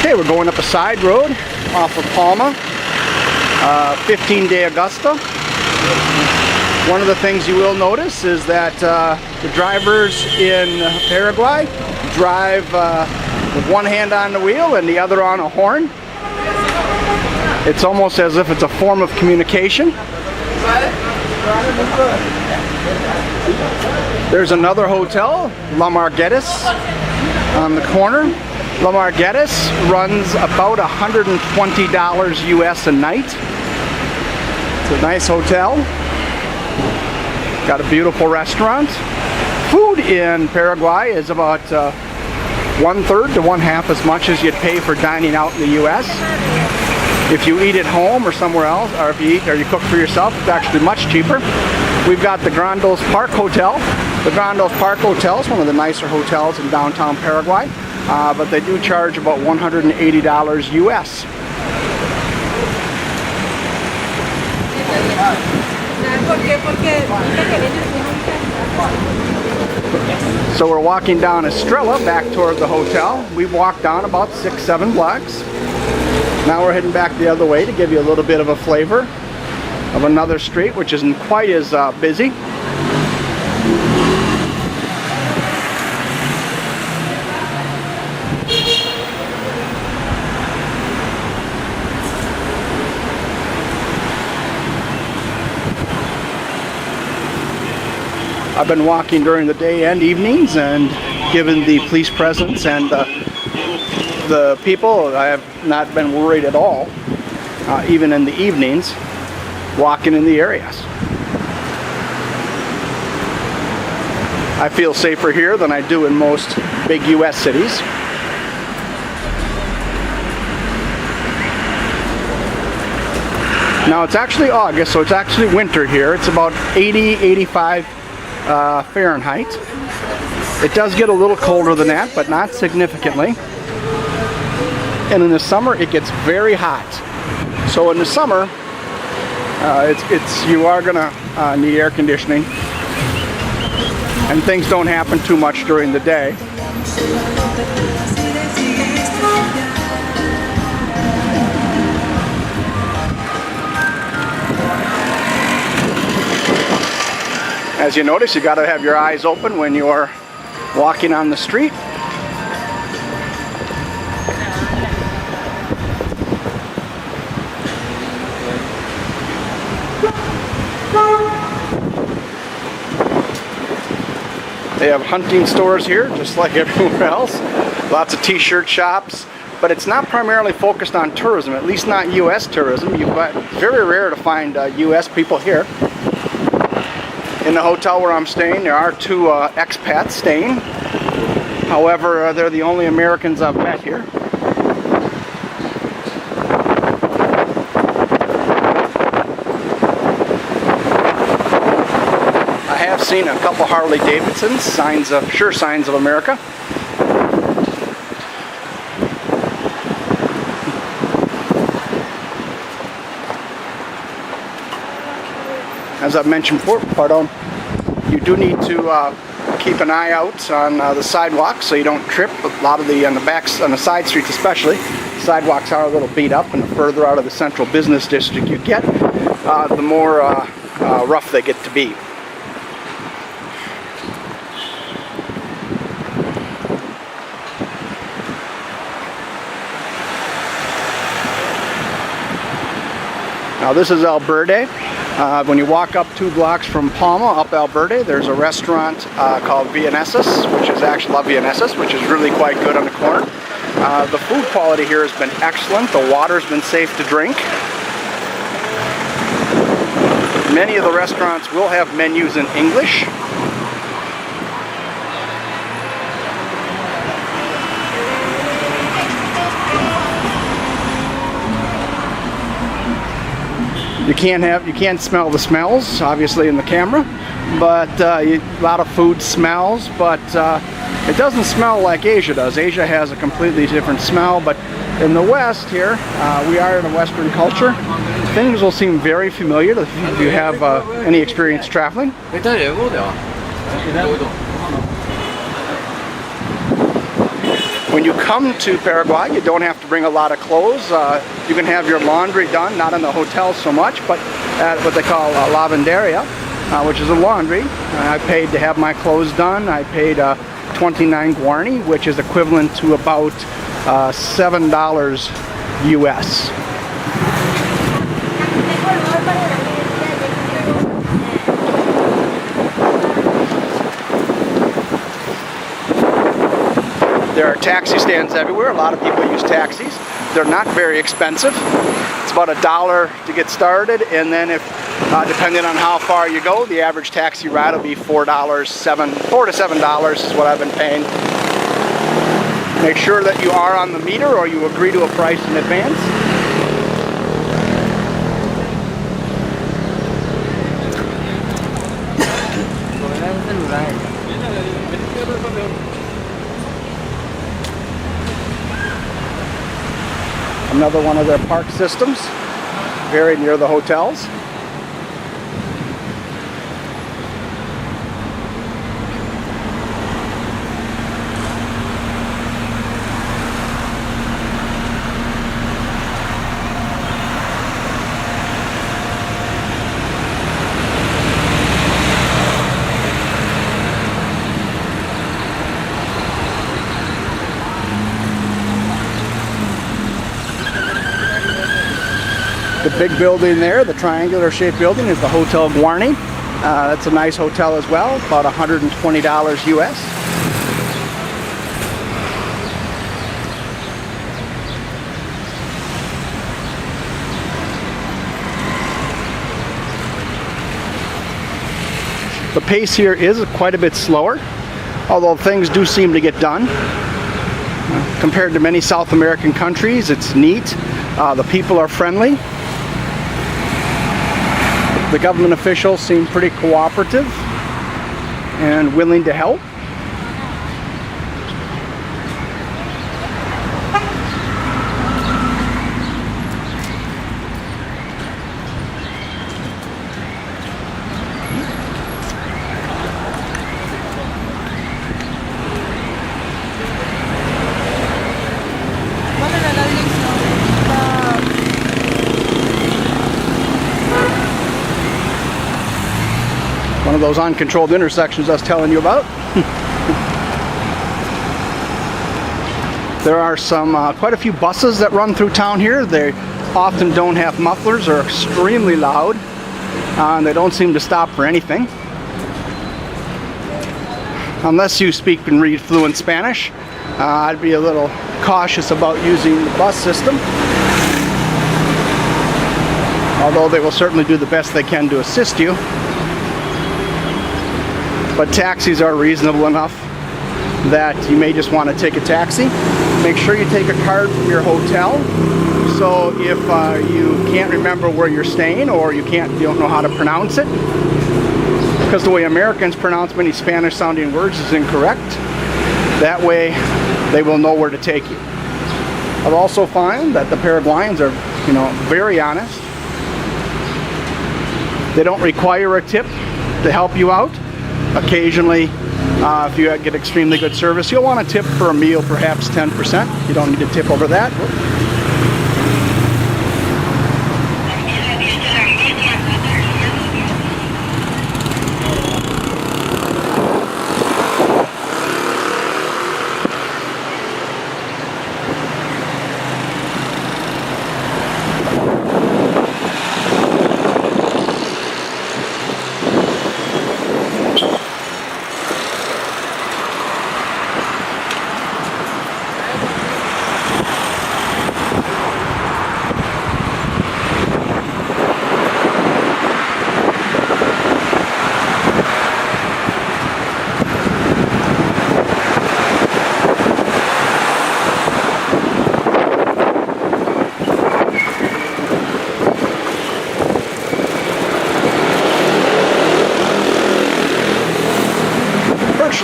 Okay, we're going up a side road off of Palma, 15 de Augusta. One of the things you will notice is that the drivers in Paraguay drive with one hand on the wheel and the other on a horn. It's almost as if it's a form of communication. There's another hotel, La Marguerite's, on the corner. La Marguerite's runs about $120 US a night. It's a nice hotel. Got a beautiful restaurant. Food in Paraguay is about 1/3 to 1/2 as much as you'd pay for dining out in the US. If you eat at home or somewhere else, or if you eat or you cook for yourself, it's actually much cheaper. We've got the Grandos Park Hotel. The Grandos Park Hotel is one of the nicer hotels in downtown Paraguay, but they do charge about $180 US. So we're walking down Estrella back toward the hotel. We've walked down about 6-7 blocks. Now we're heading back the other way to give you a little bit of a flavor of another street which isn't quite as busy. I've been walking during the day and evenings, and given the police presence and the people, I have not been worried at all, even in the evenings, walking in the areas. I feel safer here than I do in most big US cities. Now it's actually August, so it's actually winter here. It's about 80, 85 Fahrenheit. It does get a little colder than that, but not significantly. And in the summer, it gets very hot. So in the summer, you are gonna need air conditioning, and things don't happen too much during the day. As you notice, you got to have your eyes open when you're walking on the street. They have hunting stores here, just like everywhere else. Lots of t-shirt shops, but it's not primarily focused on tourism, at least not U.S. tourism. It's very rare to find U.S. people here. In the hotel where I'm staying, there are 2 expats staying. However, they're the only Americans I've met here. I have seen a couple Harley Davidsons, sure signs of America. As I've mentioned before, you do need to keep an eye out on the sidewalks so you don't trip. A lot of on the side streets especially, sidewalks are a little beat up, and the further out of the central business district you get, the more rough they get to be. Now this is Alberde. When you walk up 2 blocks from Palma, up Alberde, there's a restaurant called Vienesas, which is actually La Vienesas, which is really quite good on the corner. The food quality here has been excellent. The water's been safe to drink. Many of the restaurants will have menus in English. You can't smell the smells, obviously, in the camera, but a lot of food smells, but it doesn't smell like Asia does. Asia has a completely different smell, but in the West here, we are in a Western culture. Things will seem very familiar if you have any experience traveling. When you come to Paraguay, you don't have to bring a lot of clothes. You can have your laundry done, not in the hotel so much, but at what they call a lavanderia, which is a laundry. I paid to have my clothes done. I paid 29 guarani, which is equivalent to about $7 US. There are taxi stands everywhere. A lot of people use taxis. They're not very expensive. It's about $1 to get started, and then if depending on how far you go, the average taxi ride will be $4 to $7 is what I've been paying. Make sure that you are on the meter or you agree to a price in advance. Another one of their park systems, very near the hotels. The big building there, the triangular shaped building, is the Hotel Guarani. That's a nice hotel as well, about $120 US. The pace here is quite a bit slower, although things do seem to get done. Compared to many South American countries, it's neat. The people are friendly. The government officials seem pretty cooperative and willing to help. One of those uncontrolled intersections I was telling you about. There are quite a few buses that run through town here. They often don't have mufflers, or extremely loud, and they don't seem to stop for anything. Unless you speak and read fluent Spanish, I'd be a little cautious about using the bus system. Although they will certainly do the best they can to assist you. But taxis are reasonable enough that you may just want to take a taxi. Make sure you take a card from your hotel. So if you can't remember where you're staying, or you don't know how to pronounce it, because the way Americans pronounce many Spanish sounding words is incorrect, that way they will know where to take you. I've also found that the Paraguayans are, very honest. They don't require a tip to help you out. Occasionally, if you get extremely good service, you'll want to tip for a meal, perhaps 10%. You don't need to tip over that.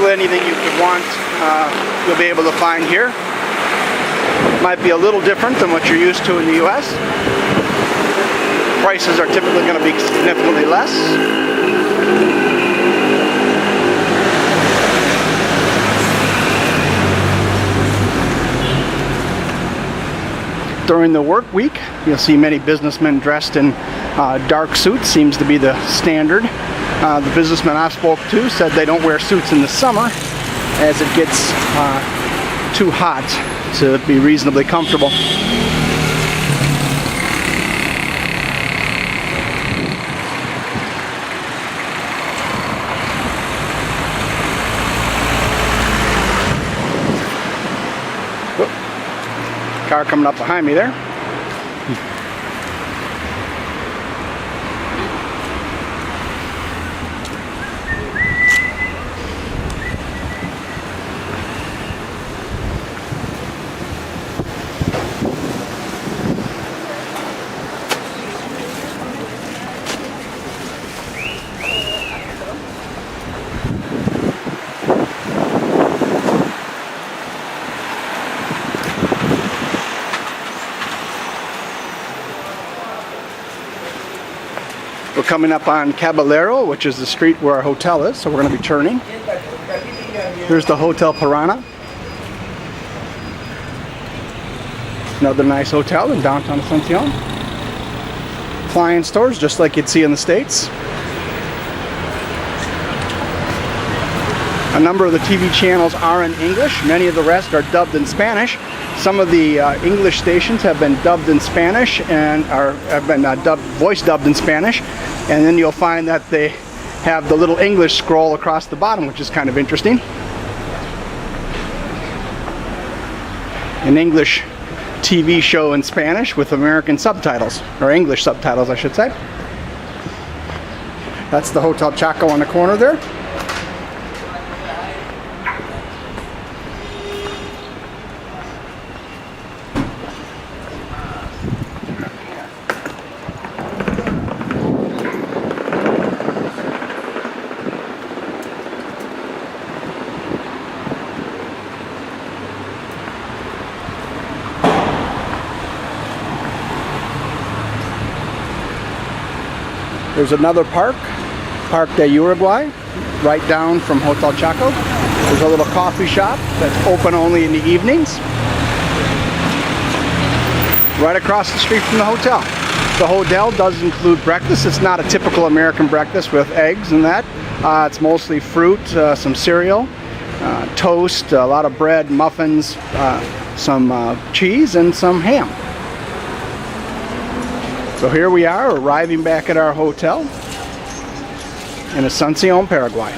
Anything you could want, you'll be able to find here. Might be a little different than what you're used to in the US. Prices are typically going to be significantly less. During the work week, you'll see many businessmen dressed in dark suits. Seems to be the standard. The businessmen I've spoke to said they don't wear suits in the summer as it gets too hot to be reasonably comfortable. Car coming up behind me there. We're coming up on Caballero, which is the street where our hotel is, so we're going to be turning. Here's the Hotel Piranha. Another nice hotel in downtown Asuncion. Appliance stores, just like you'd see in the States. A number of the TV channels are in English. Many of the rest are dubbed in Spanish. Some of the English stations have been dubbed in Spanish and have been voice dubbed in Spanish. And then you'll find that they have the little English scroll across the bottom, which is kind of interesting. An English TV show in Spanish with American subtitles, or English subtitles, I should say. That's the Hotel Chaco on the corner there. There's another park, Park de Uruguay, right down from Hotel Chaco. There's a little coffee shop that's open only in the evenings. Right across the street from the hotel. The hotel does include breakfast. It's not a typical American breakfast with eggs and that. It's mostly fruit, some cereal, toast, a lot of bread, muffins, some cheese, and some ham. So here we are, arriving back at our hotel in Asuncion, Paraguay.